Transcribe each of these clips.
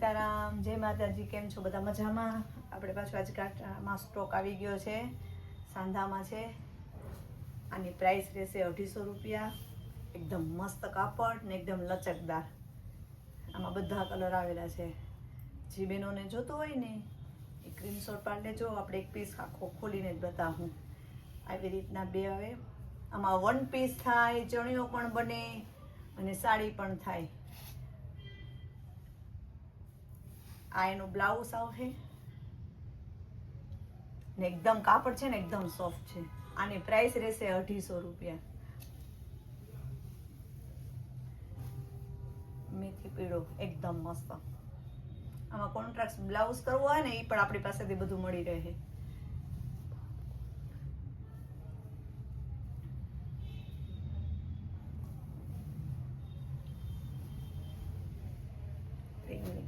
સીતારામ, જય માતાજી. કેમ છો બધા? મજામાં? આપણે પાછું આજે કાંટામાં સ્ટોક આવી ગયો છે, સાંધામાં છે. આની પ્રાઇસ રહેશે 250 રૂપિયા. એકદમ મસ્ત કાપડ ને એકદમ લચકદાર. આમાં બધા કલર આવેલા છે. જે બહેનોને જોતો હોય ને એ સ્ક્રીનશોટ પાડી લેજો. આપણે એક પીસ આખો ખોલીને જ બતાવું. આવી રીતના બે આવે. આમાં 1 પીસ થાય, ચણિયો પણ બને અને સાડી પણ થાય. આ એનું બ્લાઉઝ આવશે ને એકદમ કાપડ છે ને એકદમ સોફ્ટ છે. આની પ્રાઇસ રહેશે 250 રૂપિયા. મેથી પીળો એકદમ મસ્ત. આમાં કોન્ટ્રાસ્ટ બ્લાઉઝ કરવો હોય ને એ પણ આપણી પાસેથી બધું મળી રહે.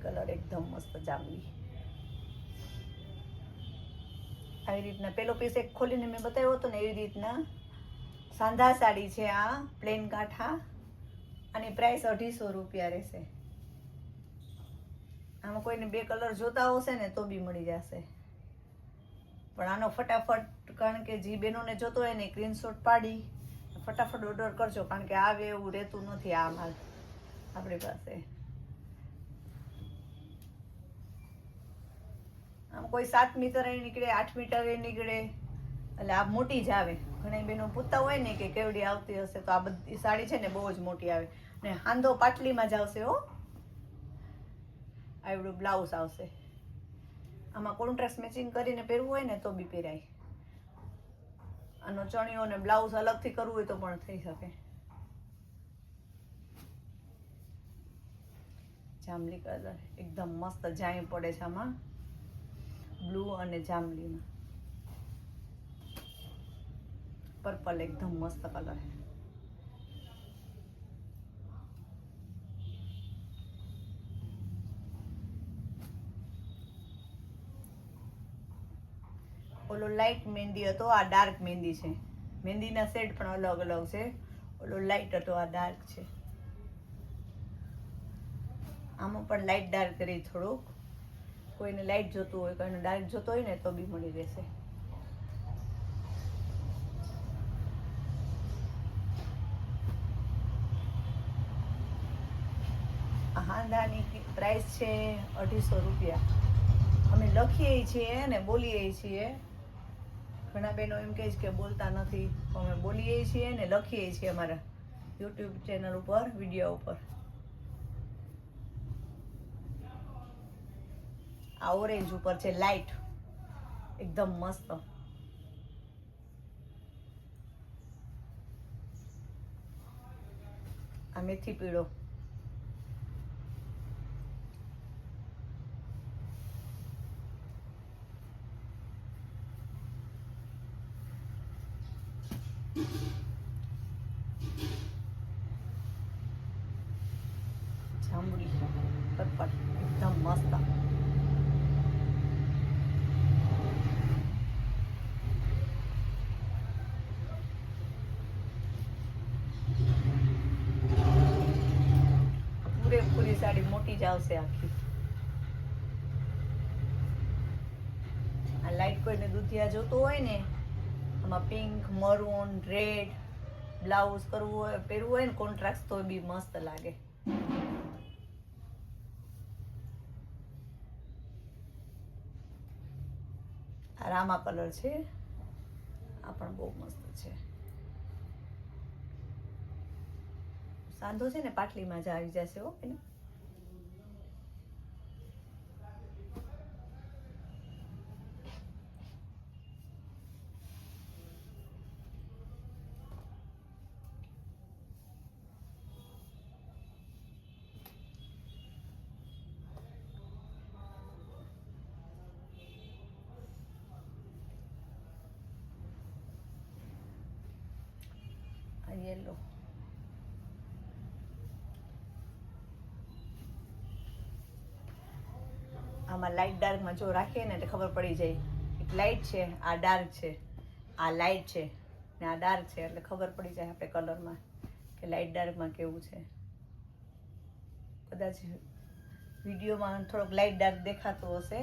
કલર એકદમ મસ્ત જાંબલી. આવી રીતના પેલો પીસ એક ખોલીને મેં બતાવ્યો હતો ને એવી રીતના સાંધા સાડી છે. આ પ્લેન કાંઠા. આની પ્રાઇસ 250 રૂપિયા રહેશે. આમાં કોઈને 2 કલર જોતા હશે ને તો બી મળી જશે. પણ આનો ફટાફટ, કારણ કે જે બહેનોને જોતો હોય ને સ્ક્રીનશોટ પાડી ફટાફટ ઓર્ડર કરજો, કારણ કે આવે એવું રહેતું નથી આ માલ આપણી પાસે. આમ કોઈ 7 મીટર નીકળે, 8 મીટર નીકળે, એટલે આ મોટી જ આવે. ઘણી બહેનો પૂછતા હોય ને કે કેવડી આવતી હશે, તો આ બધી સાડી છે ને બહુ જ મોટી આવે. ને હાંધો પાટલીમાં જ આવશે હો. આવડું બ્લાઉઝ આવશે. આમાં કોન્ટ્રાસ્ટ મેચિંગ કરીને પહેરવું હોય ને તો બી પહેરાય. આનો ચણિયો ને બ્લાઉઝ અલગથી કરવું હોય તો પણ થઈ શકે. જાંબલી કલર એકદમ મસ્ત જાણી પડે છે આમાં, બ્લુ અને જાંબલીમાં. પર્પલ એકદમ મસ્ત કલર. ઓલો લાઇટ મહેંદી હતો, આ ડાર્ક મહેંદી છે. મહેંદીના શેડ પણ અલગ અલગ છે. ઓલો લાઇટ હતો, આ ડાર્ક છે. આમાં પણ લાઇટ ડાર્ક કરી થોડુંક. કોઈને લાઇટ જોતું હોય, કોઈને ડાર્ક જોતો હોય ને તો બી મળી રહેશે. હાંધાની પ્રાઇસ છે 250 રૂપિયા. અમે લખીએ છીએ ને બોલીએ છીએ. ઘણા બહેનો એમ કહે છે કે બોલતા નથી, તો અમે બોલીએ છીએ ને લખીએ છીએ અમારા યુટ્યુબ ચેનલ ઉપર, વિડીયો ઉપર. આ ઓરેન્જ ઉપર છે, લાઇટ એકદમ મસ્ત. આ મેથી પીળો. જાંબુડી પર્પલ એકદમ મસ્ત. પૂરેપૂરી સાડી મોટી જ આવશે આખી. આ લાઈટ કોઈને દૂધિયા જોતું હોય ને, આમાં પિંક, મરૂન, રેડ બ્લાઉઝ કરવું હોય, પહેરવું હોય ને કોન્ટ્રાસ્ટ, તો બી મસ્ત લાગે. આ રામા કલર છે. આ પણ બહુ મસ્ત છે. સાંધો છે ને પાટલીમાં જ આવી જશે હો. યેલો. આમાં લાઇટ ડાર્કમાં જો રાખીએ ને એટલે ખબર પડી જાય. એક લાઇટ છે, આ ડાર્ક છે, આ લાઇટ છે ને આ ડાર્ક છે, એટલે ખબર પડી જાય આપણે કલરમાં કે લાઇટ ડાર્કમાં કેવું છે. કદાચ વિડીયોમાં થોડોક લાઇટ ડાર્ક દેખાતો હશે,